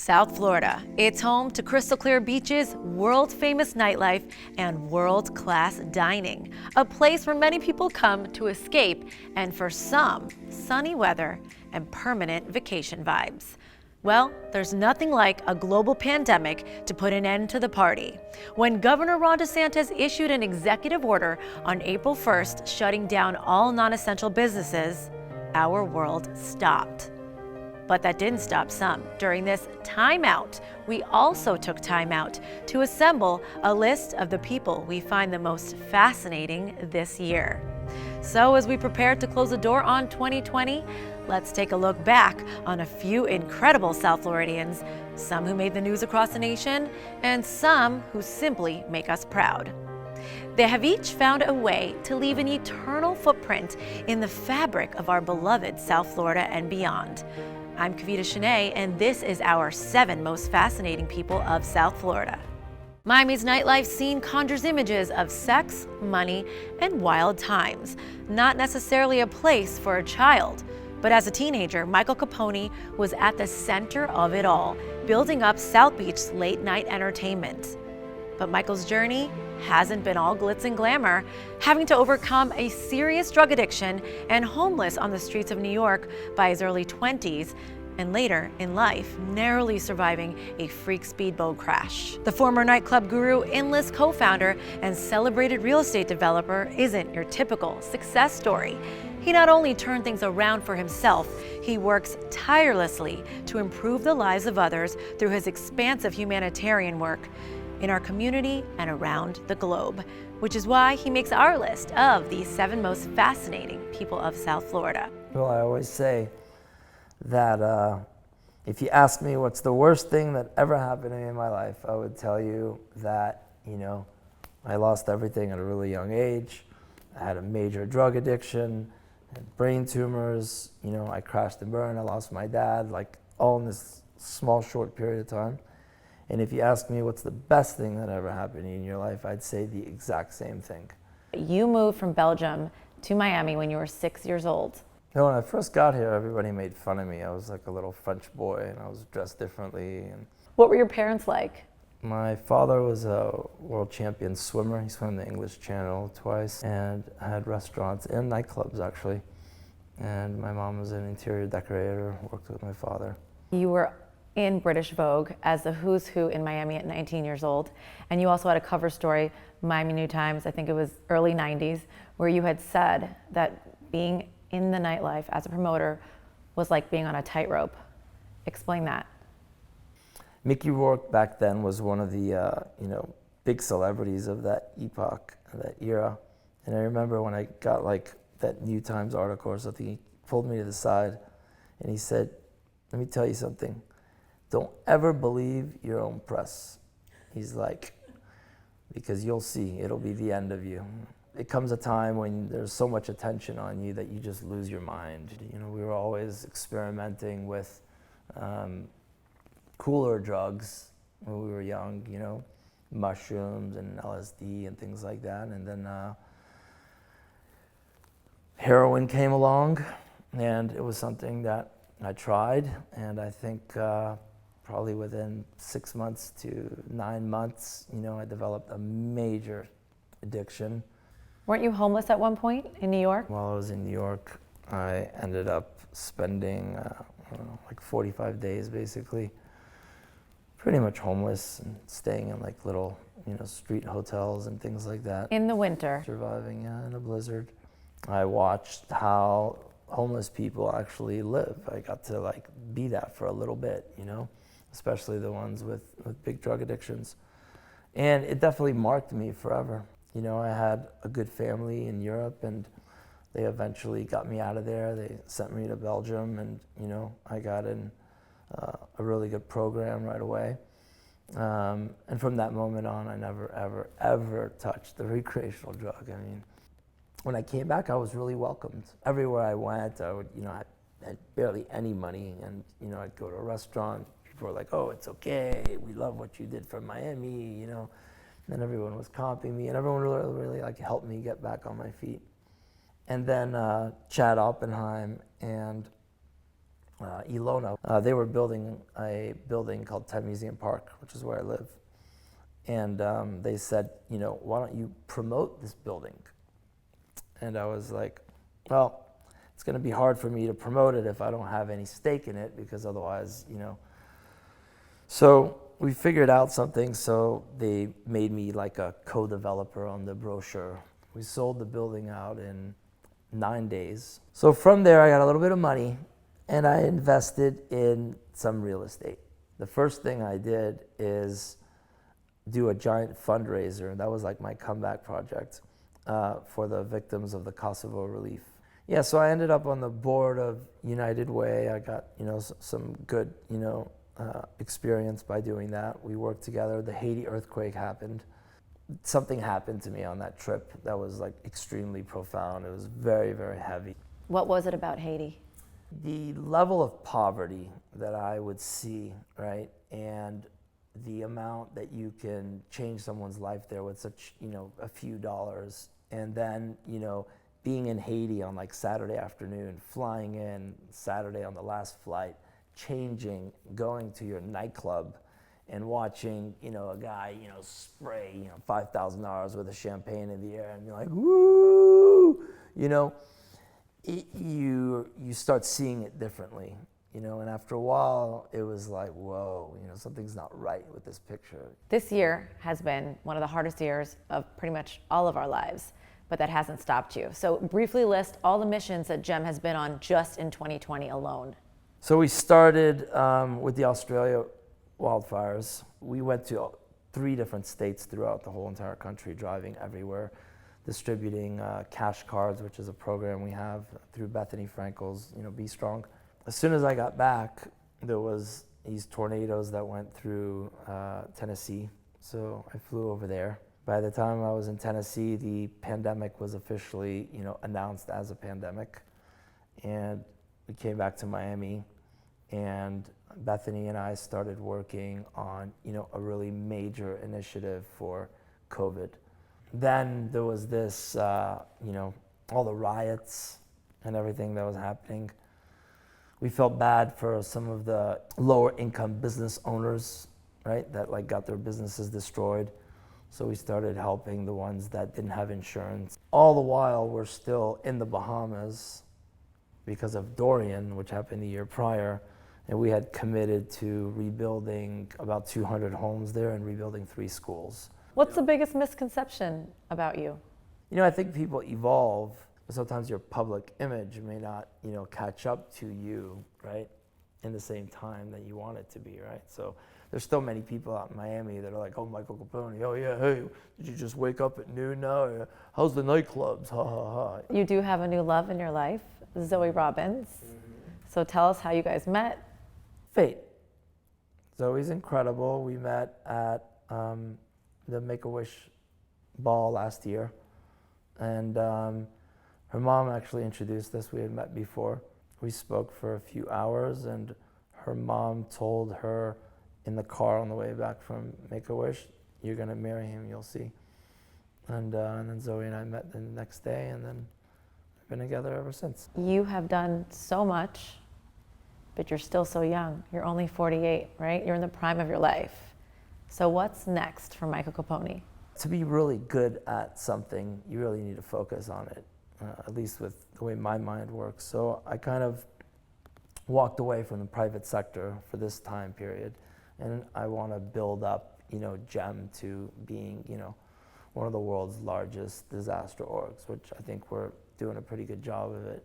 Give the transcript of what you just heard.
South Florida. It's home to crystal clear beaches, world-famous nightlife, and world-class dining. A place where many people come to escape, and for some, sunny weather and permanent vacation vibes. Well, there's nothing like a global pandemic to put an end to the party. When Governor Ron DeSantis issued an executive order on April 1st shutting down all non-essential businesses, our world stopped. But that didn't stop some. During this timeout, we also took time out to assemble a list of the people we find the most fascinating this year. So as we prepare to close the door on 2020, let's take a look back on a few incredible South Floridians, some who made the news across the nation, and some who simply make us proud. They have each found a way to leave an eternal footprint in the fabric of our beloved South Florida and beyond. I'm Kavita Channe, and this is our 7 most fascinating people of South Florida. Miami's nightlife scene conjures images of sex, money, and wild times. Not necessarily a place for a child, but as a teenager, Michael Capponi was at the center of it all, building up South Beach's late-night entertainment. But Michael's journey hasn't been all glitz and glamour, having to overcome a serious drug addiction and homeless on the streets of New York by his early 20s, and later in life, narrowly surviving a freak speedboat crash. The former nightclub guru, Enlist co-founder, and celebrated real estate developer isn't your typical success story. He not only turned things around for himself, he works tirelessly to improve the lives of others through his expansive humanitarian work in our community and around the globe, which is why he makes our list of the 7 most fascinating people of South Florida. Well, I always say that if you ask me what's the worst thing that ever happened to me in my life, I would tell you that, I lost everything at a really young age. I had a major drug addiction, had brain tumors, I crashed and burned, I lost my dad, like all in this small, short period of time. And if you ask me what's the best thing that ever happened to you in your life, I'd say the exact same thing. You moved from Belgium to Miami when you were 6 years old. When I first got here, everybody made fun of me. I was like a little French boy, and I was dressed differently. And What were your parents like? my father was a world champion swimmer. He swam the English Channel twice and had restaurants and nightclubs, actually. And my mom was an interior decorator, worked with my father. You were in British Vogue as the who's who in Miami at 19 years old. And you also had a cover story, Miami New Times, I think it was early 90s, where you had said that being in the nightlife as a promoter was like being on a tightrope. Explain that. Mickey Rourke back then was one of the big celebrities of that epoch, that era. And I remember when I got like that New Times article or something, he pulled me to the side and he said, "Let me tell you something. Don't ever believe your own press." He's like, because you'll see, it'll be the end of you. It comes a time when there's so much attention on you that you just lose your mind. We were always experimenting with cooler drugs when we were young, mushrooms and LSD and things like that. And then heroin came along, and it was something that I tried, and I think probably within 6 months to 9 months, I developed a major addiction. Weren't you homeless at one point in New York? While I was in New York, I ended up spending like 45 days basically, pretty much homeless and staying in like little, street hotels and things like that. In the winter? Surviving, in a blizzard. I watched how homeless people actually live. I got to like be that for a little bit, especially the ones with big drug addictions. And it definitely marked me forever. I had a good family in Europe, and they eventually got me out of there. They sent me to Belgium, and I got in a really good program right away. And from that moment on, I never, ever, ever touched the recreational drug. I mean, when I came back, I was really welcomed. Everywhere I went, I would, I had barely any money, and I'd go to a restaurant. People were like, "Oh, it's okay. We love what you did for Miami," And everyone was comping me, and everyone really like helped me get back on my feet. And then Chad Oppenheim and Ilona. They were building a building called 10 Museum Park, which is where I live. And they said, why don't you promote this building? And I was like, well, it's going to be hard for me to promote it if I don't have any stake in it, because otherwise, So we figured out something, so they made me like a co-developer on the brochure. We sold the building out in 9 days. So from there, I got a little bit of money, and I invested in some real estate. The first thing I did is do a giant fundraiser, and that was like my comeback project for the victims of the Kosovo relief. Yeah, so I ended up on the board of United Way. I got, some good, experience by doing that. We worked together. The Haiti earthquake happened. Something happened to me on that trip that was like extremely profound. It was very, very heavy. What was it about Haiti? The level of poverty that I would see, right? And the amount that you can change someone's life there with such, a few dollars. And then, being in Haiti on like Saturday afternoon, flying in Saturday on the last flight, changing, going to your nightclub and watching, a guy, spray, $5,000 worth of champagne in the air, and you're like, woo, you start seeing it differently, and after a while, it was like, whoa, something's not right with this picture. This year has been one of the hardest years of pretty much all of our lives, but that hasn't stopped you. So briefly list all the missions that GEM has been on just in 2020 alone. So we started with the Australia wildfires. We went to 3 different states throughout the whole entire country, driving everywhere, distributing cash cards, which is a program we have through Bethany Frankel's, Be Strong. As soon as I got back, there was these tornadoes that went through Tennessee. So I flew over there. By the time I was in Tennessee, the pandemic was officially, announced as a pandemic. And we came back to Miami, and Bethany and I started working on, a really major initiative for COVID. Then there was this, all the riots and everything that was happening. We felt bad for some of the lower income business owners, right, that like got their businesses destroyed. So we started helping the ones that didn't have insurance. All the while, we're still in the Bahamas because of Dorian, which happened the year prior. And we had committed to rebuilding about 200 homes there and rebuilding 3 schools. What's the biggest misconception about you? I think people evolve, but sometimes your public image may not, catch up to you, right, in the same time that you want it to be, right? So there's still many people out in Miami that are like, oh, Michael Capponi, oh yeah, hey, did you just wake up at noon now? How's the nightclubs? Ha ha ha. You do have a new love in your life, Zoe Robbins. So tell us how you guys met. Fate. Zoe's incredible. We met at the Make-A-Wish ball last year. And her mom actually introduced us. We had met before. We spoke for a few hours, and her mom told her in the car on the way back from Make-A-Wish, you're going to marry him, you'll see. And then Zoe and I met the next day, and then we've been together ever since. You have done so much, but you're still so young. You're only 48, right? You're in the prime of your life. So what's next for Michael Capponi? To be really good at something, you really need to focus on it, at least with the way my mind works. So I kind of walked away from the private sector for this time period, and I want to build up, GEM to being, one of the world's largest disaster orgs, which I think we're doing a pretty good job of it.